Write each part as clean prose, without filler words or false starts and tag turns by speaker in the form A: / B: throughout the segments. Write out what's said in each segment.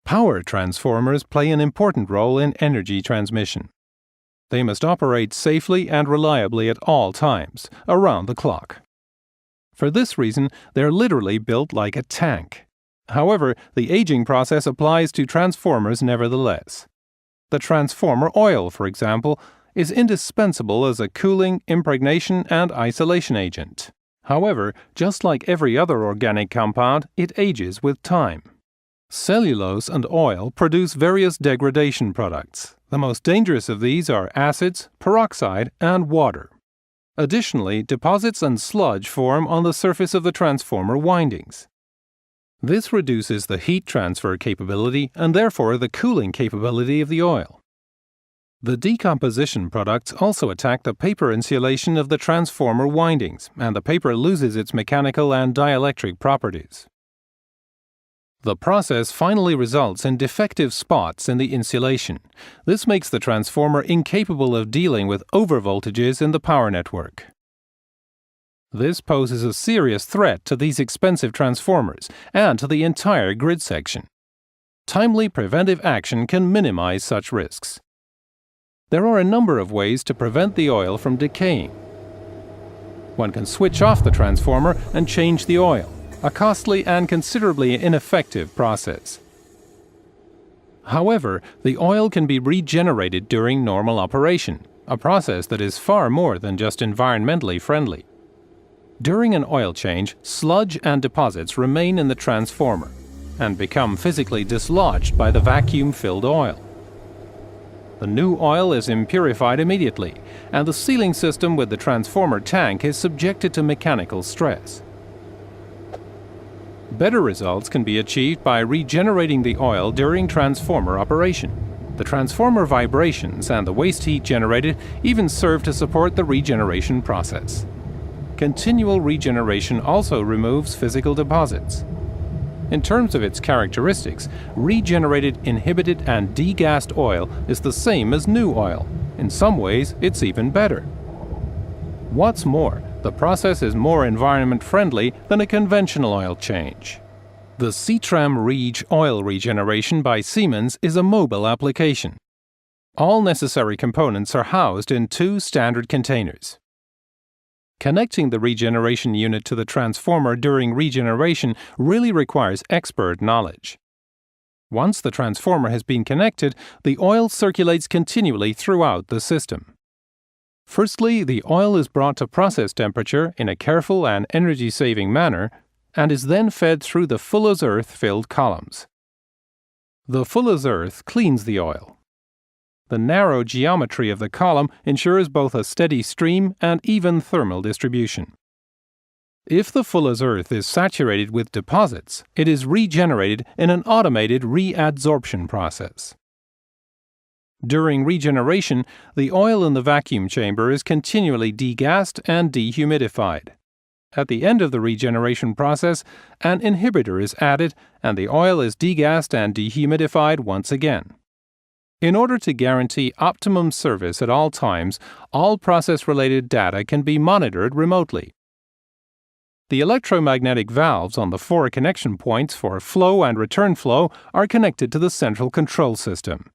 A: Power transformers play an important role in energy transmission. They must operate safely and reliably at all times, around the clock. For this reason, they're literally built like a tank. However, the aging process applies to transformers nevertheless. The transformer oil, for example, is indispensable as a cooling, impregnation, and isolation agent. However, just like every other organic compound, it ages with time. Cellulose and oil produce various degradation products. The most dangerous of these are acids, peroxide, and water. Additionally, deposits and sludge form on the surface of the transformer windings. This reduces the heat transfer capability and therefore the cooling capability of the oil. The decomposition products also attack the paper insulation of the transformer windings, and the paper loses its mechanical and dielectric properties. The process finally results in defective spots in the insulation. This makes the transformer incapable of dealing with overvoltages in the power network. This poses a serious threat to these expensive transformers and to the entire grid section. Timely preventive action can minimize such risks. There are a number of ways to prevent the oil from decaying. One can switch off the transformer and change the oil, a costly and considerably ineffective process. However, the oil can be regenerated during normal operation, a process that is far more than just environmentally friendly. During an oil change, sludge and deposits remain in the transformer and become physically dislodged by the vacuum-filled oil. The new oil is impurified immediately, and the sealing system with the transformer tank is subjected to mechanical stress. Better results can be achieved by regenerating the oil during transformer operation. The transformer vibrations and the waste heat generated even serve to support the regeneration process. Continual regeneration also removes physical deposits. In terms of its characteristics, regenerated, inhibited, and degassed oil is the same as new oil. In some ways, it's even better. What's more, the process is more environment-friendly than a conventional oil change. The Cetram Reg oil regeneration by Siemens is a mobile application. All necessary components are housed in 2 standard containers. Connecting the regeneration unit to the transformer during regeneration really requires expert knowledge. Once the transformer has been connected, the oil circulates continually throughout the system. Firstly, the oil is brought to process temperature in a careful and energy-saving manner and is then fed through the full-as-earth-filled columns. The full-as-earth cleans the oil. The narrow geometry of the column ensures both a steady stream and even thermal distribution. If the full-as-earth is saturated with deposits, it is regenerated in an automated readsorption process. During regeneration, the oil in the vacuum chamber is continually degassed and dehumidified. At the end of the regeneration process, an inhibitor is added and the oil is degassed and dehumidified once again. In order to guarantee optimum service at all times, all process-related data can be monitored remotely. The electromagnetic valves on the 4 connection points for flow and return flow are connected to the central control system.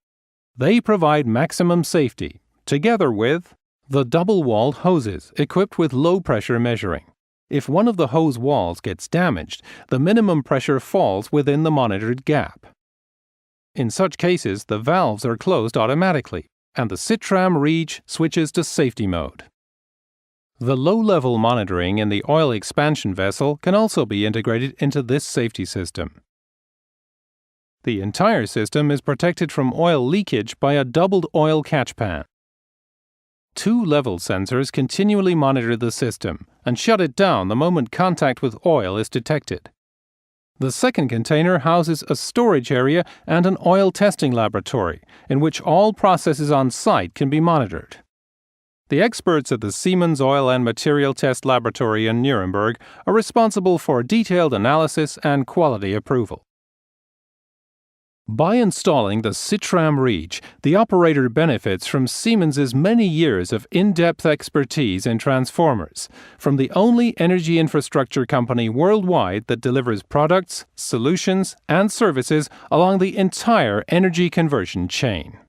A: They provide maximum safety, together with the double-walled hoses equipped with low-pressure measuring. If one of the hose walls gets damaged, the minimum pressure falls within the monitored gap. In such cases, the valves are closed automatically, and the Cetram Reg switches to safety mode. The low-level monitoring in the oil expansion vessel can also be integrated into this safety system. The entire system is protected from oil leakage by a doubled oil catch pan. 2 level sensors continually monitor the system and shut it down the moment contact with oil is detected. The second container houses a storage area and an oil testing laboratory in which all processes on site can be monitored. The experts at the Siemens Oil and Material Test Laboratory in Nuremberg are responsible for detailed analysis and quality approval. By installing the Citram Reach, the operator benefits from Siemens's many years of in-depth expertise in transformers, from the only energy infrastructure company worldwide that delivers products, solutions, and services along the entire energy conversion chain.